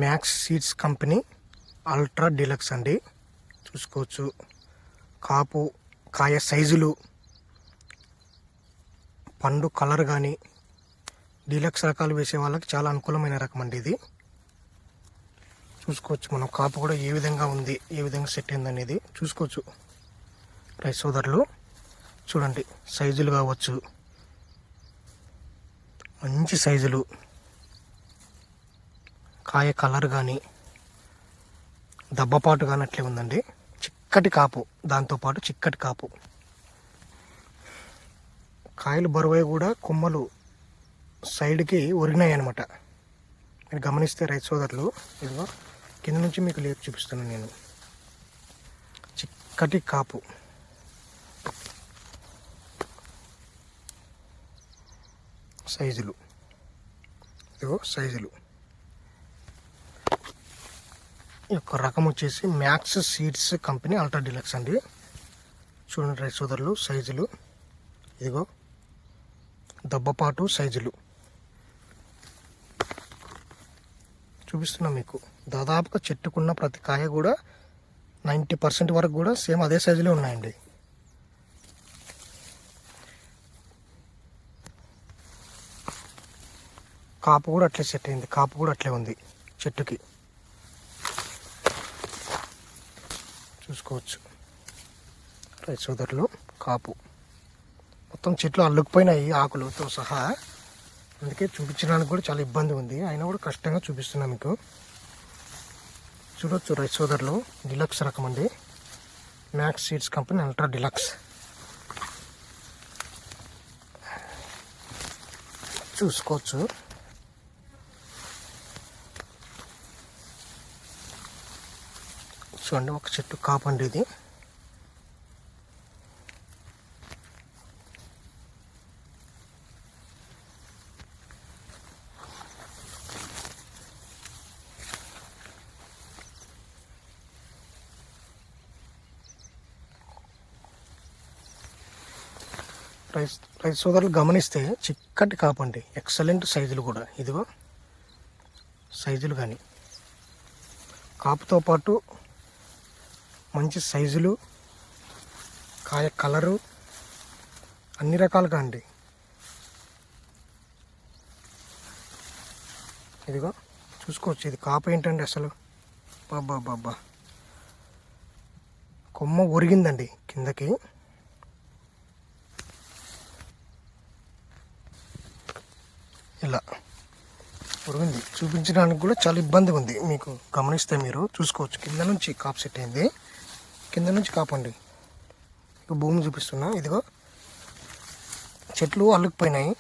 Max seeds company ultra deluxe అండి. చూసుకోవచ్చు కాపు కాయ సైజులు, పండు కలర్ కానీ డీలక్స్ రకాలు వేసే వాళ్ళకి చాలా అనుకూలమైన రకం అండి ఇది. చూసుకోవచ్చు మనం కాపు కూడా ఏ విధంగా ఉంది, ఏ విధంగా సెట్ అయింది అనేది చూసుకోవచ్చు. రైతు సోదరులు చూడండి, సైజులు కావచ్చు, మంచి సైజులు, కాయ కలర్ కానీ దబ్బపాటు కానీ అట్లే ఉందండి. చిక్కటి కాపు, దాంతోపాటు చిక్కటి కాపు, కాయలు బరువై కూడా కొమ్మలు సైడ్కి ఒరిగినాయి అనమాట. మీరు గమనిస్తే రైతు సోదరులు, ఇదిగో కింద నుంచి మీకు లేపు చూపిస్తున్నాను నేను. చిక్కటి కాపు, సైజులు, ఇదిగో సైజులు. ఈ యొక్క రకం వచ్చేసి max seeds company ultra deluxe అండి. చూడండి రైతు సోదరులు, సైజులు, ఇదిగో దబ్బపాటు సైజులు చూపిస్తున్నాం మీకు. దాదాపుగా చెట్టుకున్న ప్రతి కాయ కూడా 90% వరకు కూడా సేమ్ అదే సైజులో ఉన్నాయండి. కాపు కూడా అట్లే సెట్ అయింది, కాపు కూడా అట్లే ఉంది చెట్టుకి. చూసుకోవచ్చు రైతు సోదరులు, కాపు మొత్తం చెట్లు అల్లుకుపోయినాయి ఆకులతో సహా. అందుకే చూపించడానికి కూడా చాలా ఇబ్బంది ఉంది, అయినా కూడా కష్టంగా చూపిస్తున్నా మీకు. చూడొచ్చు రైతు సోదరులు, డీలక్స్ రకం అండి, max seeds company ultra deluxe. చూసుకోవచ్చు చూడండి, ఒక చెట్టు కాపు అండి ఇది. రైతు సోదరులు గమనిస్తే చిక్కటి కాపు అండి, ఎక్సలెంట్ సైజులు కూడా. ఇదిగో సైజులు కానీ కాపుతో పాటు మంచి సైజులు, కాయ కలరు అన్ని రకాలుగా అండి. ఇదిగో చూసుకోవచ్చు, ఇది కాపు ఏంటండి అసలు, బాబా బాబా, కొమ్మ ఒరిగిందండి కిందకి. ఇలా ఒరిగింది, చూపించడానికి కూడా చాలా ఇబ్బందిగా ఉంది మీకు. గమనిస్తే మీరు చూసుకోవచ్చు, కింద నుంచి కాపు సెట్ అయింది, కింద నుంచి కాపండి. ఇక భూమి చూపిస్తున్నా, ఇదిగో చెట్లు అల్లుకుపోయినాయి.